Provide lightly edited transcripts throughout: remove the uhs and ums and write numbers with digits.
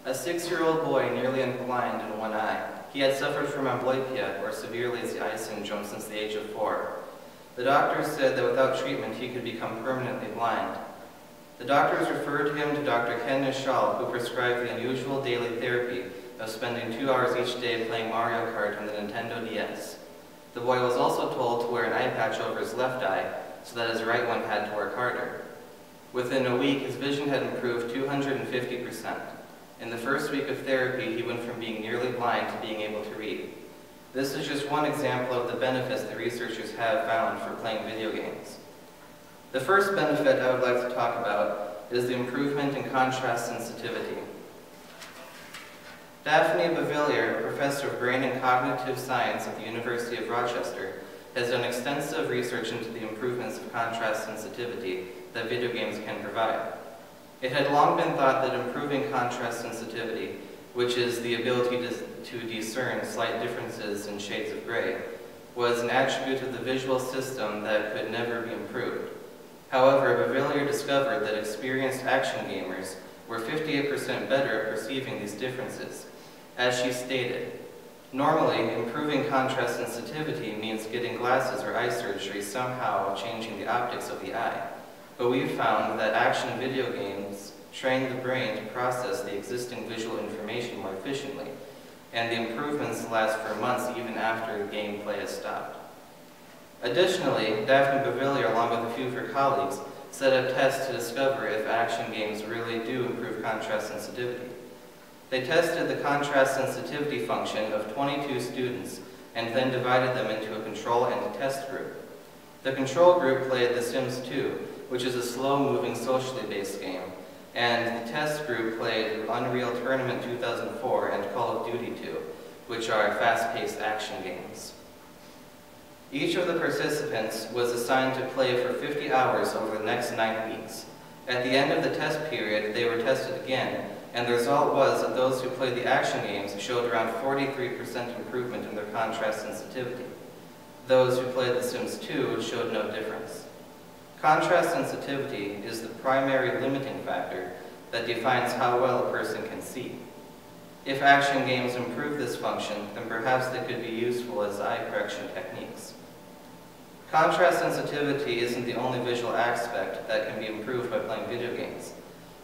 A 6-year-old boy nearly blind in one eye. He had suffered from amblyopia, or severe lazy eye syndrome, since the age of 4. The doctors said that without treatment he could become permanently blind. The doctors referred him to Dr. Ken Nishal, who prescribed the unusual daily therapy of spending 2 hours each day playing Mario Kart on the Nintendo DS. The boy was also told to wear an eye patch over his left eye so that his right one had to work harder. Within a week, his vision had improved 250%. In the first week of therapy, he went from being nearly blind to being able to read. This is just one example of the benefits the researchers have found for playing video games. The first benefit I would like to talk about is the improvement in contrast sensitivity. Daphne Bavelier, a professor of brain and cognitive science at the University of Rochester, has done extensive research into the improvements of contrast sensitivity that video games can provide. It had long been thought that improving contrast sensitivity, which is the ability to discern slight differences in shades of gray, was an attribute of the visual system that could never be improved. However, Bavelier discovered that experienced action gamers were 58% better at perceiving these differences. As she stated, normally, improving contrast sensitivity means getting glasses or eye surgery somehow changing the optics of the eye. But we've found that action video games train the brain to process the existing visual information more efficiently, and the improvements last for months even after the gameplay has stopped. Additionally, Daphne Bavelier, along with a few of her colleagues, set up tests to discover if action games really do improve contrast sensitivity. They tested the contrast sensitivity function of 22 students and then divided them into a control and a test group. The control group played The Sims 2, which is a slow-moving, socially based game, and the test group played Unreal Tournament 2004 and Call of Duty 2, which are fast-paced action games. Each of the participants was assigned to play for 50 hours over the next 9 weeks. At the end of the test period, they were tested again, and the result was that those who played the action games showed around 43% improvement in their contrast sensitivity. Those who played The Sims 2 showed no difference. Contrast sensitivity is the primary limiting factor that defines how well a person can see. If action games improve this function, then perhaps they could be useful as eye correction techniques. Contrast sensitivity isn't the only visual aspect that can be improved by playing video games.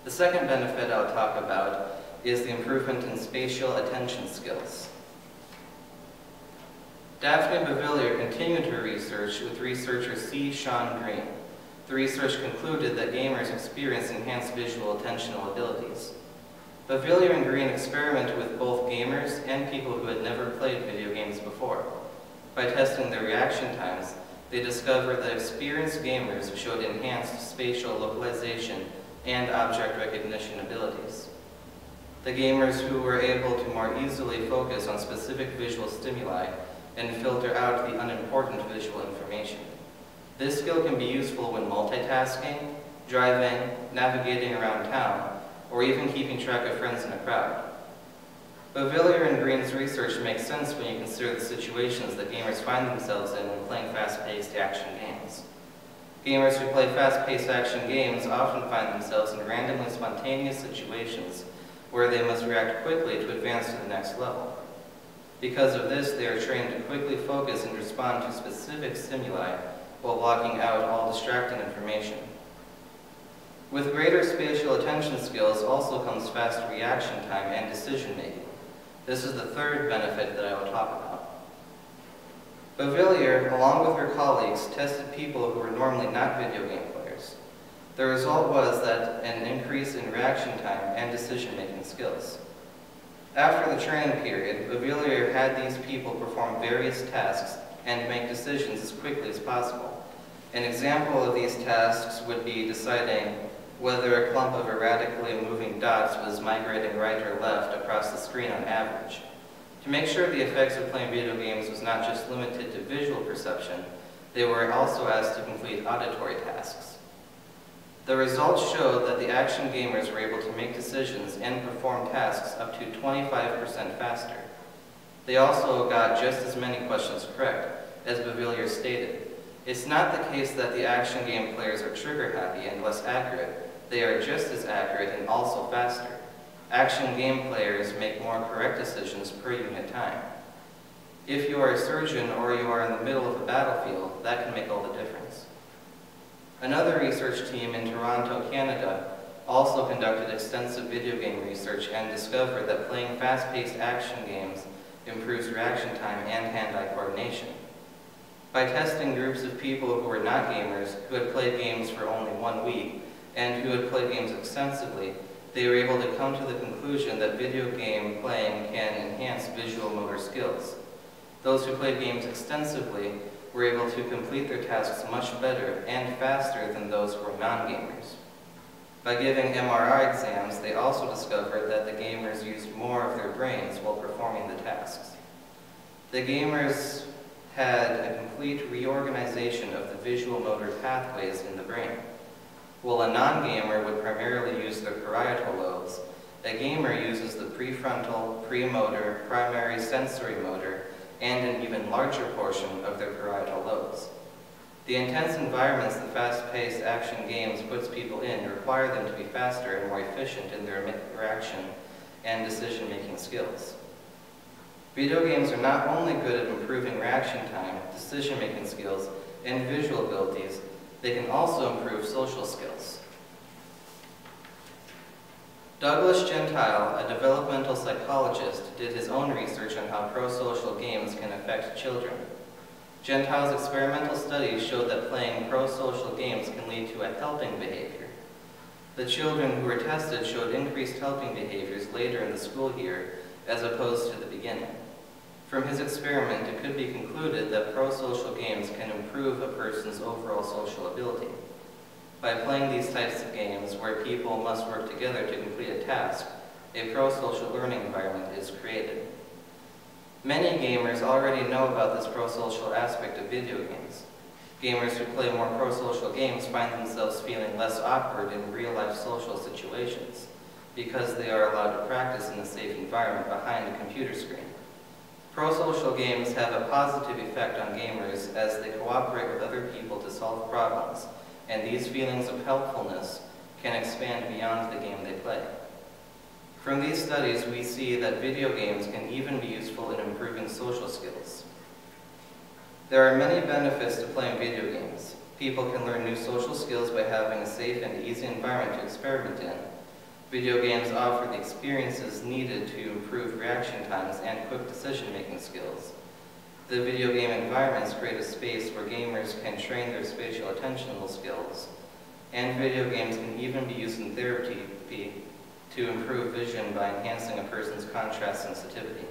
The second benefit I'll talk about is the improvement in spatial attention skills. Daphne Bavelier continued her research with researcher C. Sean Green. The research concluded that gamers experience enhanced visual attentional abilities. Bavelier and Green experimented with both gamers and people who had never played video games before. By testing their reaction times, they discovered that experienced gamers showed enhanced spatial localization and object recognition abilities. The gamers who were able to more easily focus on specific visual stimuli and filter out the unimportant visual information. This skill can be useful when multitasking, driving, navigating around town, or even keeping track of friends in a crowd. Bavelier and Green's research makes sense when you consider the situations that gamers find themselves in when playing fast-paced action games. Gamers who play fast-paced action games often find themselves in randomly spontaneous situations where they must react quickly to advance to the next level. Because of this, they are trained to quickly focus and respond to specific stimuli while blocking out all distracting information. With greater spatial attention skills also comes fast reaction time and decision-making. This is the third benefit that I will talk about. Bavelier, along with her colleagues, tested people who were normally not video game players. The result was that an increase in reaction time and decision-making skills. After the training period, Bavelier had these people perform various tasks and make decisions as quickly as possible. An example of these tasks would be deciding whether a clump of erratically moving dots was migrating right or left across the screen on average. To make sure the effects of playing video games was not just limited to visual perception, they were also asked to complete auditory tasks. The results showed that the action gamers were able to make decisions and perform tasks up to 25% faster. They also got just as many questions correct, as Bavelier stated. It's not the case that the action game players are trigger happy and less accurate. They are just as accurate and also faster. Action game players make more correct decisions per unit time. If you are a surgeon or you are in the middle of a battlefield, that can make all the difference. Another research team in Toronto, Canada, also conducted extensive video game research and discovered that playing fast-paced action games improves reaction time and hand-eye coordination. By testing groups of people who were not gamers, who had played games for only 1 week, and who had played games extensively, they were able to come to the conclusion that video game playing can enhance visual motor skills. Those who played games extensively were able to complete their tasks much better and faster than those who were non-gamers. By giving MRI exams, they also discovered that the gamers used more of their brains while performing the tasks. The gamers had a complete reorganization of the visual motor pathways in the brain. While a non-gamer would primarily use their parietal lobes, a gamer uses the prefrontal, premotor, primary sensory motor, and an even larger portion of their parietal lobes. The intense environments that fast-paced action games puts people in require them to be faster and more efficient in their reaction and decision-making skills. Video games are not only good at improving reaction time, decision-making skills, and visual abilities, they can also improve social skills. Douglas Gentile, a developmental psychologist, did his own research on how pro-social games can affect children. Gentile's experimental studies showed that playing pro-social games can lead to a helping behavior. The children who were tested showed increased helping behaviors later in the school year as opposed to the beginning. From his experiment, it could be concluded that pro-social games can improve a person's overall social ability. By playing these types of games, where people must work together to complete a task, a pro-social learning environment is created. Many gamers already know about this pro-social aspect of video games. Gamers who play more pro-social games find themselves feeling less awkward in real-life social situations because they are allowed to practice in a safe environment behind a computer screen. Pro-social games have a positive effect on gamers as they cooperate with other people to solve problems, and these feelings of helpfulness can expand beyond the game they play. From these studies, we see that video games can even be useful in improving social skills. There are many benefits to playing video games. People can learn new social skills by having a safe and easy environment to experiment in. Video games offer the experiences needed to improve reaction times and quick decision-making skills. The video game environments create a space where gamers can train their spatial attentional skills. And video games can even be used in therapy to improve vision by enhancing a person's contrast sensitivity.